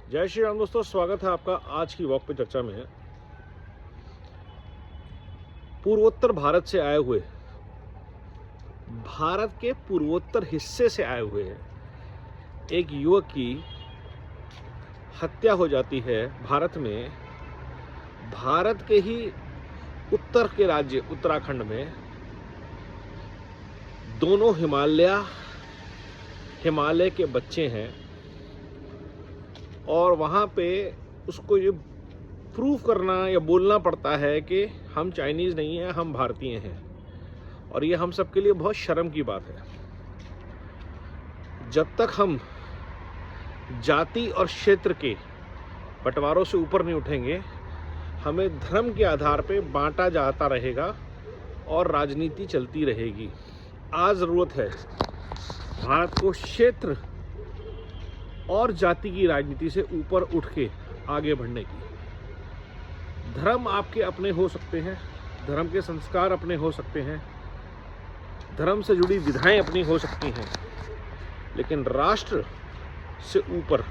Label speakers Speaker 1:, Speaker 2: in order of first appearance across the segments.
Speaker 1: जय श्री राम दोस्तों, स्वागत है आपका आज की वॉक पे चर्चा में। पूर्वोत्तर भारत से आए हुए, भारत के पूर्वोत्तर हिस्से से आए हुए एक युवक की हत्या हो जाती है भारत में। भारत के ही उत्तर के राज्य उत्तराखंड में दोनों हिमालय के बच्चे हैं और वहाँ पे उसको ये प्रूव करना या बोलना पड़ता है कि हम चाइनीज़ नहीं हैं, हम भारतीय हैं। और ये हम सब के लिए बहुत शर्म की बात है। जब तक हम जाति और क्षेत्र के बंटवारों से ऊपर नहीं उठेंगे, हमें धर्म के आधार पे बांटा जाता रहेगा और राजनीति चलती रहेगी। आज ज़रूरत है भारत को क्षेत्र और जाति की राजनीति से ऊपर उठ के आगे बढ़ने की। धर्म आपके अपने हो सकते हैं, धर्म के संस्कार अपने हो सकते हैं, धर्म से जुड़ी विधाएं अपनी हो सकती हैं, लेकिन राष्ट्र से ऊपर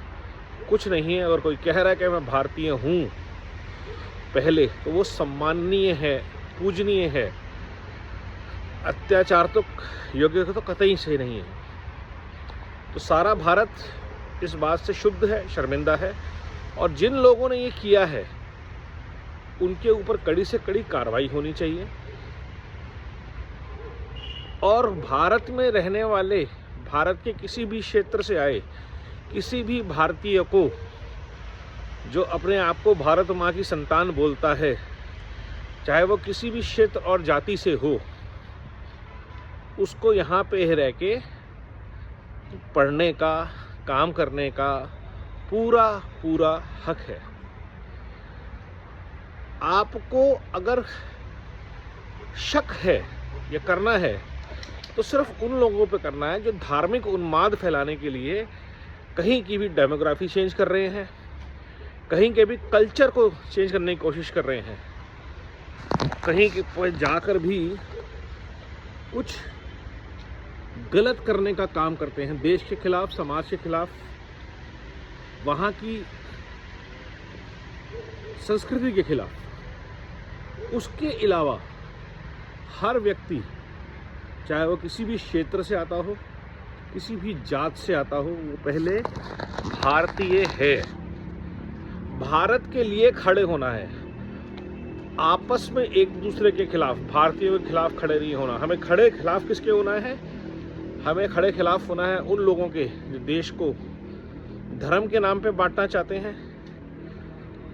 Speaker 1: कुछ नहीं है। अगर कोई कह रहा है कि मैं भारतीय हूँ पहले, तो वो सम्माननीय है, पूजनीय है। अत्याचार तो योग्य तो कतई सही नहीं है। तो सारा भारत इस बात से शुद्ध है, शर्मिंदा है, और जिन लोगों ने ये किया है उनके ऊपर कड़ी से कड़ी कार्रवाई होनी चाहिए। और भारत में रहने वाले, भारत के किसी भी क्षेत्र से आए किसी भी भारतीय को जो अपने आप को भारत माँ की संतान बोलता है, चाहे वो किसी भी क्षेत्र और जाति से हो, उसको यहाँ पे रह के पढ़ने का, काम करने का पूरा हक है। आपको अगर शक है या करना है तो सिर्फ उन लोगों पे करना है जो धार्मिक उन्माद फैलाने के लिए कहीं की भी डेमोग्राफी चेंज कर रहे हैं, कहीं के भी कल्चर को चेंज करने की कोशिश कर रहे हैं, कहीं के जाकर भी कुछ गलत करने का काम करते हैं, देश के खिलाफ, समाज के खिलाफ, वहाँ की संस्कृति के खिलाफ। उसके अलावा हर व्यक्ति, चाहे वो किसी भी क्षेत्र से आता हो, किसी भी जात से आता हो, वो पहले भारतीय है। भारत के लिए खड़े होना है, आपस में एक दूसरे के खिलाफ, भारतीयों के खिलाफ खड़े नहीं होना। हमें खड़े खिलाफ किसके होना है? हमें खड़े खिलाफ होना है उन लोगों के जो देश को धर्म के नाम पे बांटना चाहते हैं,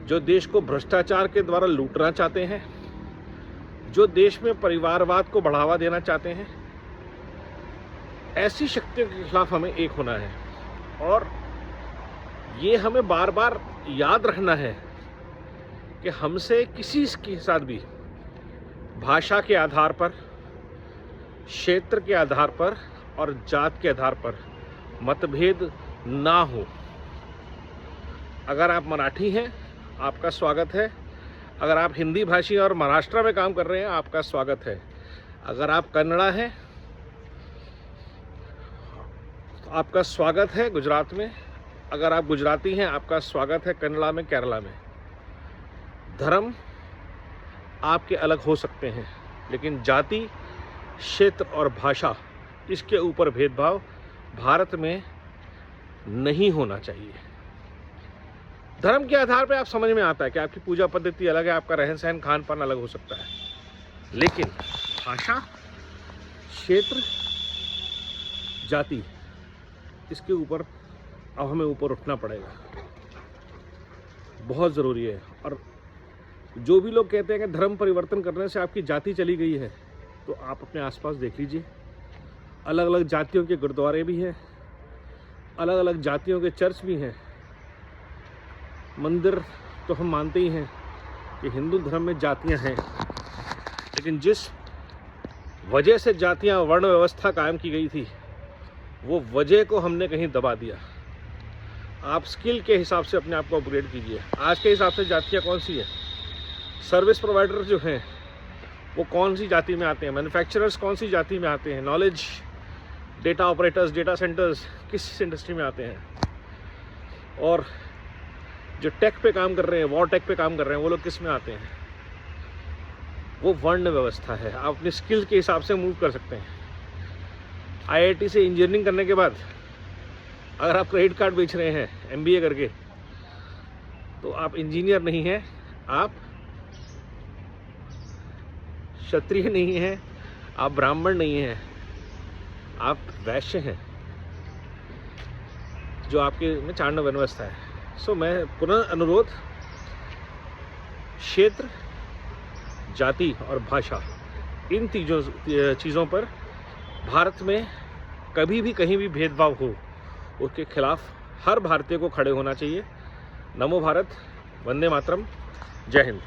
Speaker 1: जो देश को भ्रष्टाचार के द्वारा लूटना चाहते हैं, जो देश में परिवारवाद को बढ़ावा देना चाहते हैं। ऐसी शक्तियों के खिलाफ हमें एक होना है। और ये हमें बार बार याद रखना है कि हमसे किसी के साथ भी भाषा के आधार पर, क्षेत्र के आधार पर और जात के आधार पर मतभेद ना हो। अगर आप मराठी हैं, आपका स्वागत है। अगर आप हिंदी भाषी और महाराष्ट्र में काम कर रहे हैं, आपका स्वागत है। अगर आप कन्नड़ा हैं तो आपका स्वागत है गुजरात में। अगर आप गुजराती हैं, आपका स्वागत है कन्नड़ा में, केरला में। धर्म आपके अलग हो सकते हैं, लेकिन जाति, क्षेत्र और भाषा, इसके ऊपर भेदभाव भारत में नहीं होना चाहिए। धर्म के आधार पर आप समझ में आता है कि आपकी पूजा पद्धति अलग है, आपका रहन सहन, खान पान अलग हो सकता है, लेकिन भाषा, क्षेत्र, जाति, इसके ऊपर अब हमें ऊपर उठना पड़ेगा, बहुत ज़रूरी है। और जो भी लोग कहते हैं कि धर्म परिवर्तन करने से आपकी जाति चली गई है, तो आप अपने आसपास देख लीजिए। अलग अलग जातियों के गुरुद्वारे भी हैं, अलग अलग जातियों के चर्च भी हैं। मंदिर तो हम मानते ही हैं कि हिंदू धर्म में जातियां हैं, लेकिन जिस वजह से जातियां, वर्ण व्यवस्था कायम की गई थी, वो वजह को हमने कहीं दबा दिया। आप स्किल के हिसाब से अपने आप को अपग्रेड कीजिए। आज के हिसाब से जातियाँ कौन सी है? सर्विस प्रोवाइडर जो हैं वो कौन सी जाति में आते हैं? मैन्युफैक्चरर्स कौन सी जाति में आते हैं? Knowledge data operators, data centres किस इंडस्ट्री में आते हैं? और जो टेक पे काम कर रहे हैं, वॉर टेक पे काम कर रहे हैं, वो लोग किस में आते हैं? वो वर्ण व्यवस्था है। आप अपनी स्किल के हिसाब से मूव कर सकते हैं। आईआईटी से इंजीनियरिंग करने के बाद अगर आप क्रेडिट कार्ड बेच रहे हैं एमबीए करके, तो आप इंजीनियर नहीं हैं, आप क्षत्रिय नहीं हैं, आप ब्राह्मण नहीं हैं, आप वैश्य हैं, जो आपके में चांड वर्ण व्यवस्था है। सो मैं पुनः अनुरोध, क्षेत्र, जाति और भाषा, इन चीज़ों पर भारत में कभी भी कहीं भी भेदभाव हो, उसके खिलाफ हर भारतीय को खड़े होना चाहिए। नमो भारत, वंदे मातरम, जय हिंद।